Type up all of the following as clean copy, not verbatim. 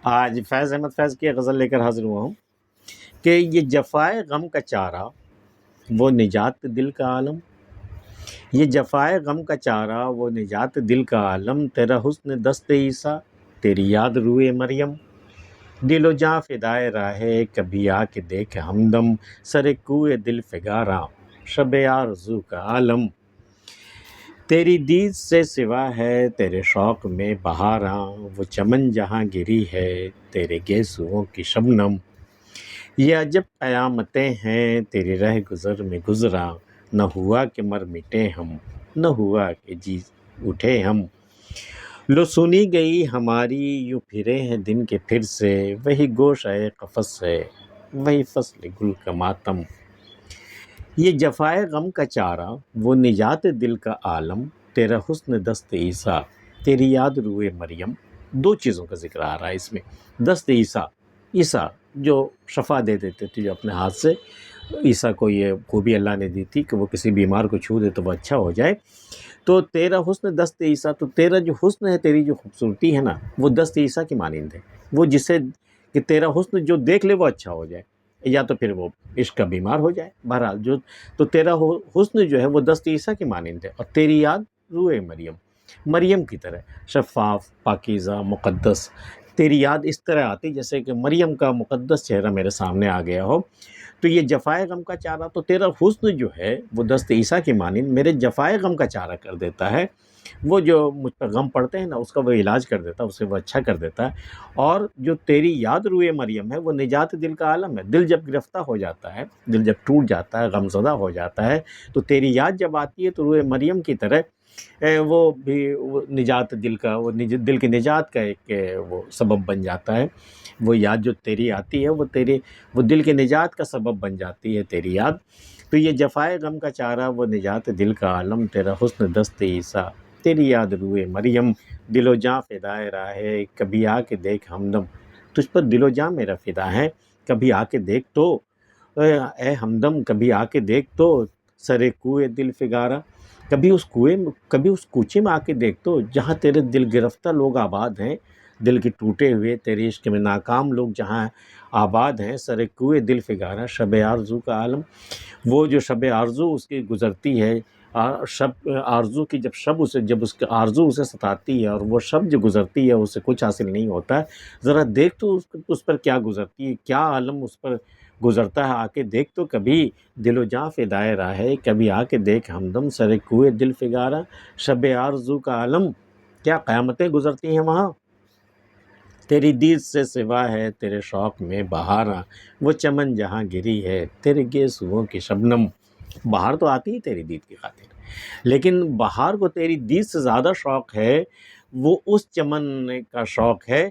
آج فیض احمد فیض کی غزل لے کر حاضر ہوا ہوں کہ یہ جفائے غم کا چارہ وہ نجات دل کا عالم، یہ جفائے غم کا چارہ وہ نجات دل کا عالم، تیرا حسن دست عیسیٰ تیری یاد روئے مریم، دل و جاں فدائے راہے کبھی آ کے دیکھ ہمدم، سر کوئے دل فگاراں شب آرزو کا عالم، تیری دید سے سوا ہے تیرے شوق میں بہاراں، وہ چمن جہاں گری ہے تیرے گیسوؤں کی شبنم، یہ عجب قیامتیں ہیں تیری رہ گزر میں گزراں، نہ ہوا کہ مر مٹے ہم، نہ ہوا کہ جی اٹھے ہم، لو سنی گئی ہماری یوں پھرے ہیں دن کے پھر سے، وہی گوشۂ قفس ہے وہی فصل گل کا ماتم، یہ جفائے غم کا چارہ وہ نجات دل کا عالم، تیرا حسن دست عیسیٰ تیری یاد روئے مریم۔ دو چیزوں کا ذکر آ رہا ہے اس میں، دست عیسیٰ، عیسیٰ جو شفا دے دیتے تھے، جو اپنے ہاتھ سے عیسیٰ کو یہ خوبی اللہ نے دی تھی کہ وہ کسی بیمار کو چھو دے تو وہ اچھا ہو جائے، تو تیرا حسن دست عیسیٰ، تو تیرا جو حسن ہے، تیری جو خوبصورتی ہے نا، وہ دست عیسیٰ کی مانند ہے، وہ جسے کہ تیرا حسن جو دیکھ لے وہ اچھا ہو جائے، یا تو پھر وہ عشق کا بیمار ہو جائے، بہرحال جو تو تیرا حسن جو ہے وہ دست عیسیٰ کی مانند ہے، اور تیری یاد روئے مریم، مریم کی طرح شفاف، پاکیزہ، مقدس، تیری یاد اس طرح آتی جیسے کہ مریم کا مقدس چہرہ میرے سامنے آ گیا ہو، تو یہ جفائے غم کا چارہ، تو تیرا حسن جو ہے وہ دست عیسیٰ کی مانند میرے جفائے غم کا چارہ کر دیتا ہے، وہ جو مجھ پر غم پڑتے ہیں نا اس کا وہ علاج کر دیتا ہے، اسے وہ اچھا کر دیتا ہے، اور جو تیری یاد روئے مریم ہے وہ نجات دل کا عالم ہے، دل جب گرفتہ ہو جاتا ہے، دل جب ٹوٹ جاتا ہے، غم زدہ ہو جاتا ہے، تو تیری یاد جب آتی ہے تو روئے مریم کی طرح وہ بھی وہ نجات دل کا، وہ دل کی نجات کا ایک وہ سبب بن جاتا ہے، وہ یاد جو تیری آتی ہے وہ دل کی نجات کا سبب بن جاتی ہے تیری یاد، تو یہ جفائے غم کا چارہ وہ نجات دل کا عالم، تیرا حسن دست عیسیٰ تیری یاد روئے مریم، دل و جاں فدائے راہے کبھی آ کے دیکھ ہمدم، تجھ پر دل و جاں میرا فدا ہے، کبھی آ کے دیکھ تو اے ہمدم، کبھی آ کے دیکھ تو سرے کوئے دل فگارا، کبھی اس کوچے میں آ کے دیکھ تو جہاں تیرے دل گرفتہ لوگ آباد ہیں، دل کے ٹوٹے ہوئے تیرے عشق میں ناکام لوگ جہاں آباد ہیں، سرے کوئے دل فگارا شب آرزو کا عالم، وہ جو شب آرزو اس کی گزرتی ہے، شب آرزو کی جب اس کی آرزو اسے ستاتی ہے اور وہ شب جو گزرتی ہے اسے کچھ حاصل نہیں ہوتا ہے، ذرا دیکھ تو اس پر کیا گزرتی ہے، کیا عالم اس پر گزرتا ہے، آ کے دیکھ تو کبھی، دل و جاں فدائے راہے کبھی آ کے دیکھ ہمدم، سر کوئے دل فگارا شب آرزو کا عالم، کیا قیامتیں گزرتی ہیں وہاں، تیری دید سے سوا ہے تیرے شوق میں بہاراں، وہ چمن جہاں گری ہے تیرے گیسوؤں کی شبنم، بہار تو آتی ہے تیری دید کی خاطر، لیکن بہار کو تیری دید سے زیادہ شوق ہے، وہ اس چمن کا شوق ہے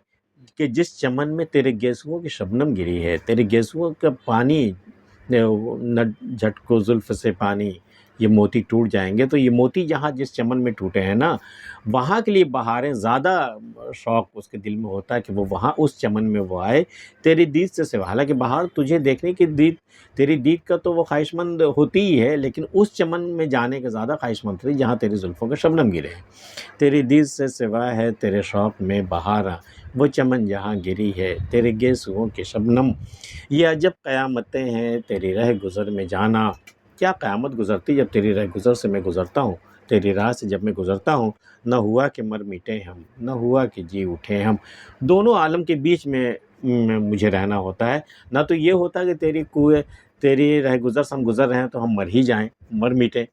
کہ جس چمن میں تیرے گیسوؤں کی شبنم گری ہے، تیرے گیسوؤں کا پانی، نہ جھٹکو زلف سے پانی، یہ موتی ٹوٹ جائیں گے، تو یہ موتی جہاں جس چمن میں ٹوٹے ہیں نا، وہاں کے لیے بہاریں زیادہ شوق اس کے دل میں ہوتا ہے کہ وہ وہاں اس چمن میں وہ آئے تیری دید سے سوا، حالانکہ بہار تجھے دیکھنے کی تیری دید کا تو وہ خواہش مند ہوتی ہی ہے، لیکن اس چمن میں جانے کے زیادہ خواہش مند ہوتی جہاں تیری زلفوں کے شبنم گرے ہیں، تیری دید سے سوا ہے تیرے شوق میں بہاراں، وہ چمن جہاں گری ہے تیرے گیسوؤں کے شبنم، یہ عجب قیامتیں ہیں تیری رہ گزر میں جانا، کیا قیامت گزرتی جب تیری رہ گزر سے میں گزرتا ہوں، تیری راہ سے جب میں گزرتا ہوں، نہ ہوا کہ مر مٹے ہم، نہ ہوا کہ جی اٹھے ہم، دونوں عالم کے بیچ میں مجھے رہنا ہوتا ہے، نہ تو یہ ہوتا کہ تیری رہ گزر سے ہم گزر رہے ہیں تو ہم مر ہی جائیں، مر مٹیں،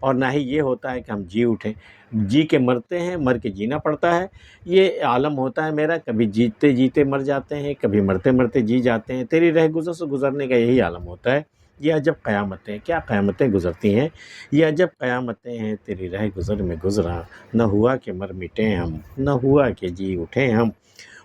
اور نہ ہی یہ ہوتا ہے کہ ہم جی اٹھیں، جی کے مرتے ہیں، مر کے جینا پڑتا ہے، یہ عالم ہوتا ہے میرا، کبھی جیتے جیتے مر جاتے ہیں، کبھی مرتے مرتے جی جاتے ہیں، تیری رہ گزر سے گزرنے کا یہی عالم ہوتا ہے، یہ عجب قیامتیں، کیا قیامتیں گزرتی ہیں، یہ عجب قیامتیں ہیں تیری رہ گزر میں گزراں، نہ ہوا کہ مر مٹے ہم، نہ ہوا کہ جی اٹھے ہم،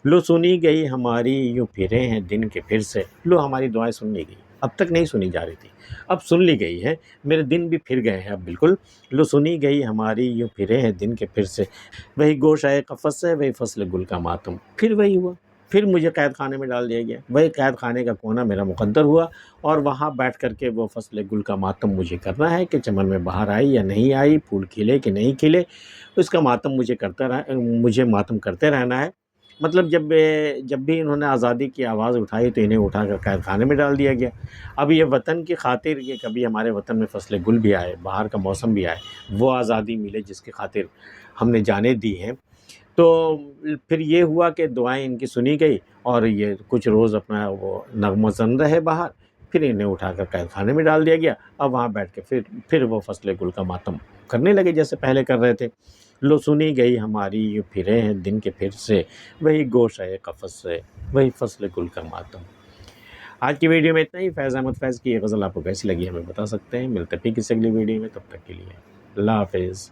لو سنی گئی ہماری یوں پھرے ہیں دن کے پھر سے، لو ہماری دعائیں سن لی گئی، اب تک نہیں سنی جا رہی تھی، اب سن لی گئی ہے، میرے دن بھی پھر گئے ہیں اب بالکل، لو سنی گئی ہماری یوں پھرے ہیں دن کے پھر سے، وہی گوشۂ قفس ہے وہی فصل گل کا ماتم، پھر وہی ہوا، پھر مجھے قید خانے میں ڈال دیا گیا، وہی قید خانے کا کونا میرا مقدر ہوا، اور وہاں بیٹھ کر کے وہ فصل گل کا ماتم مجھے کرنا ہے کہ چمن میں بہار آئی یا نہیں آئی، پھول کھلے کہ نہیں کھلے، اس کا ماتم مجھے ماتم کرتے رہنا ہے، مطلب جب بھی انہوں نے آزادی کی آواز اٹھائی تو انہیں اٹھا کر قید خانے میں ڈال دیا گیا۔ اب یہ وطن کی خاطر، یہ کبھی ہمارے وطن میں فصل گل بھی آئے، باہر کا موسم بھی آئے، وہ آزادی ملے جس کی خاطر ہم نے جانیں دی ہیں، تو پھر یہ ہوا کہ دعائیں ان کی سنی گئی اور یہ کچھ روز اپنا وہ نغمہ زن رہے باہر، پھر انہیں اٹھا کر قید خانے میں ڈال دیا گیا۔ اب وہاں بیٹھ کے پھر وہ فصل گل کا ماتم کرنے لگے جیسے پہلے کر رہے تھے۔ لو سنی گئی ہماری یوں پھرے ہیں دن کے پھر سے، وہی گوشہ قفس سے، وہی فصل گل کا ماتم۔ آج کی ویڈیو میں اتنا ہی۔ فیض احمد فیض کی یہ غزل آپ کو کیسی لگی ہمیں بتا سکتے ہیں۔ ملتے ہیں پھر کسی اگلی ویڈیو میں، تب تک کے لیے اللہ حافظ۔